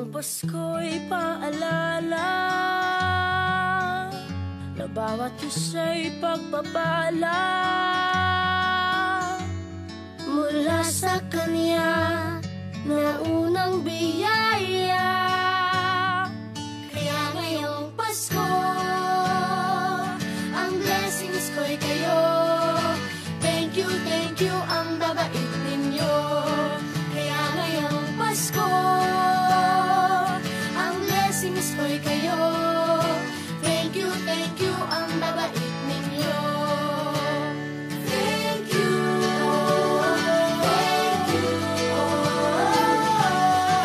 Ang Pasko'y paalala na bawat isa'y pagpapala mula sa Kanya na unang biyaya. Kaya ngayong Pasko, ang blessings ko'y kayo. Thank you, ang babait ninyo. Kaya ngayong Pasko, ang blessings ko'y kayo. Thank you, ang babait ninyo. Thank you,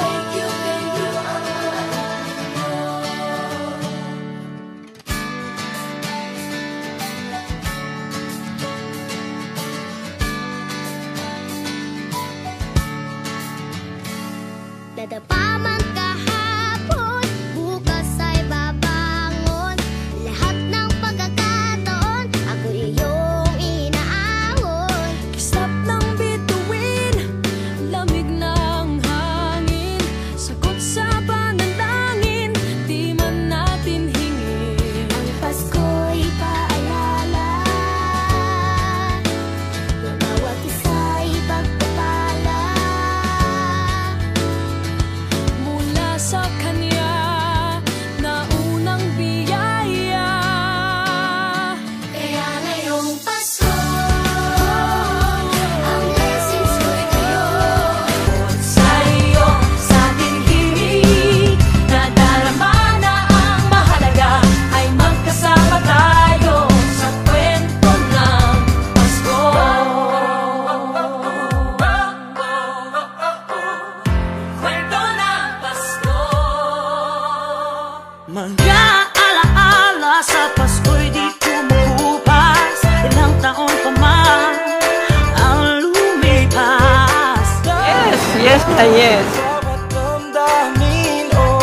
thank you, thank you, ang babait ninyo. Dadapa man kahapon, bukas ay babangon. Lahat ng pagkakataon, ako iyong inaahon. Kisap ng bituin, lamig ng hangin, sagot sa panalangin, di man natin hingin. Ang Pasko'y paalala na bawat isa'y pagpapala mula sa Kanya na unang biyaya. Kaya ngayong Pasko, ang blessings ko'y kayo. Sa iyo, sa ating himig, nadarama na ang mahalaga ay magkasama tayo sa kwento ng Pasko. Kwento ng Pasko. Mga alaala sa Pasko'y di kumukupas. Ilang taon pa man ang lumipas. Yes, yes. Bawat damdamin o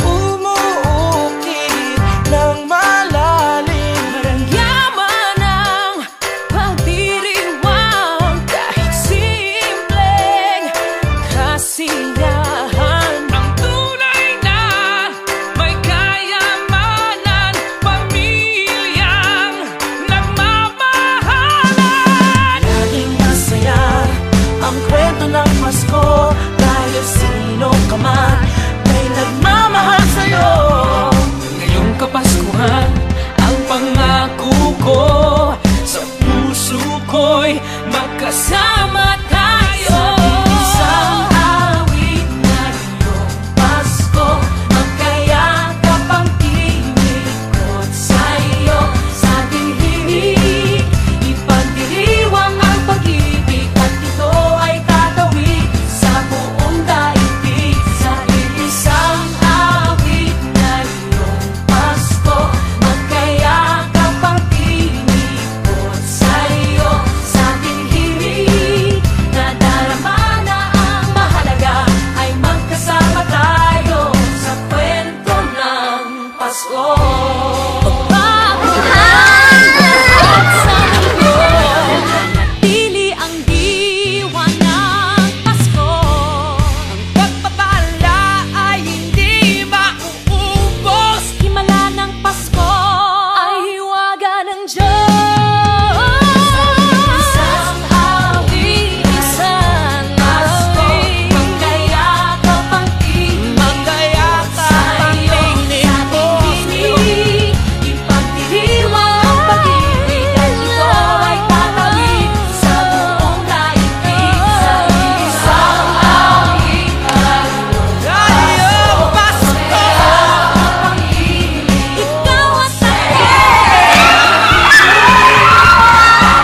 umuukit ng malalim. Yaman ang pagdiriwang kahit simpleng kasiyahan. Ang tunay na may kayamanan, pamilyang nagmamahalan. Laging masaya ang kwento ng Pasko. Dahil sino ka man may nagmamahal sa'yo. Ngayong Kapaskuhan, ang pangako ko sa puso ko'y magkasama tayo. Isang awit na iyong Pasko, magkayakap ang tinikot sa'yo. Sa ating himig, ipagdiriwang ang pag-ibig, at ito ay tatawid sa buong daigdig. Sa isang awit na iyong Pasko, magkayakap ang tinikot sa'yo. Sa ating himig, nadarama na ang mahalaga ay magkasama tayo sa kwento ng Pasko. Pili ang diwa ng Pasko. Ang pagpapala ay hindi mauubos. Himala ng Pasko ay hiwaga ng Diyos. Isang awit, Isang Pasko, awit, magkayakap ang tinig sa'yo. Sa ating himig, ipagdiriwang ang pag-ibig, at ito ay tatawid sa buong daigdig. Sa isang awit na iyong Pasko, magkayakap ang pag-ibig. ikaw at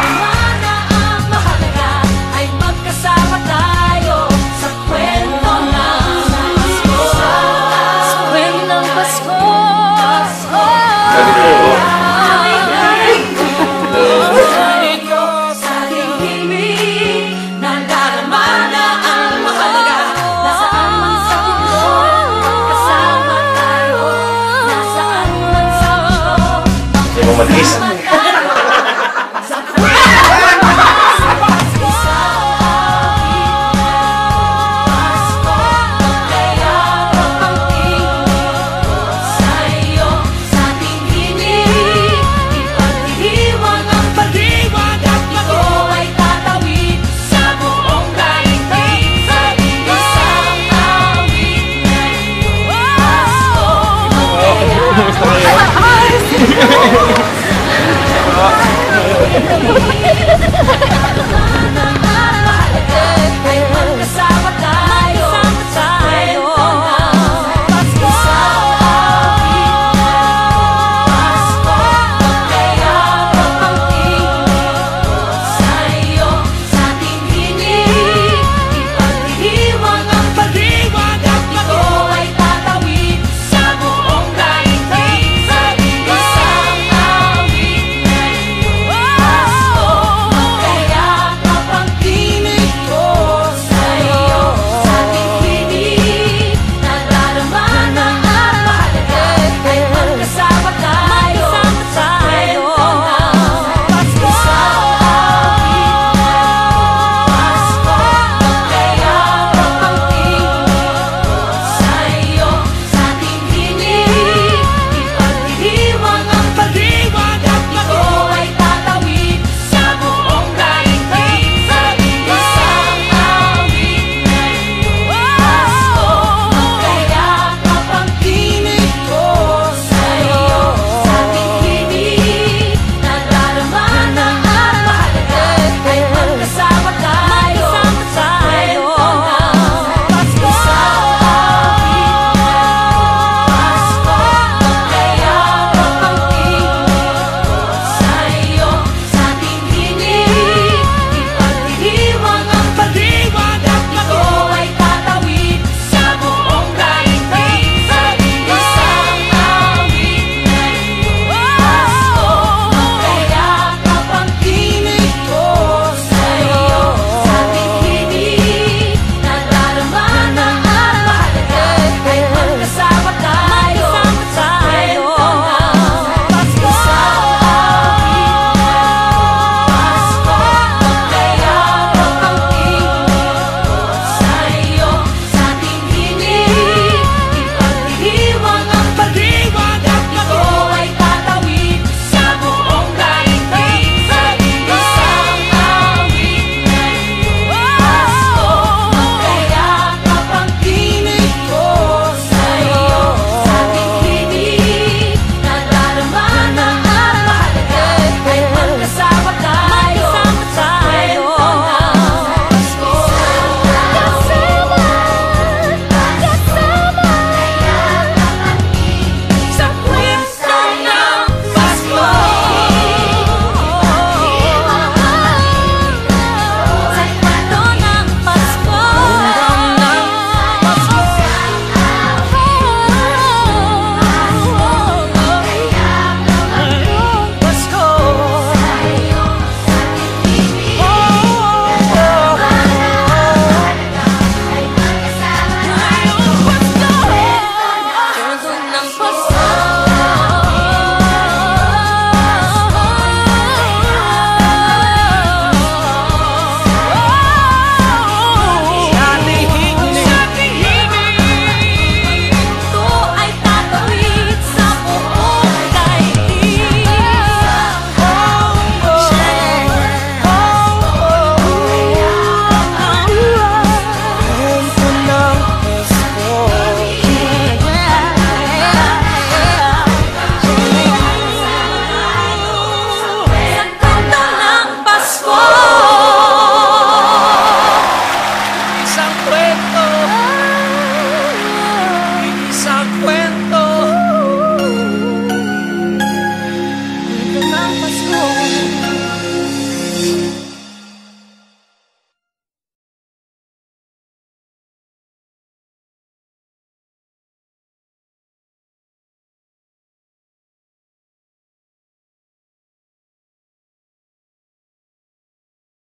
Mana ang mahalaga ay magkasama tayo sa kwento ng Pasko. Sa kwento ng Pasko. Sa ating himig, nadarama na ang mahalaga. Nasaan man sa mundo, magkasama tayo. Nasaan man sa mundo, magkasama tayo. Sa kwento ng Pasko. Pasko, magkayakap ang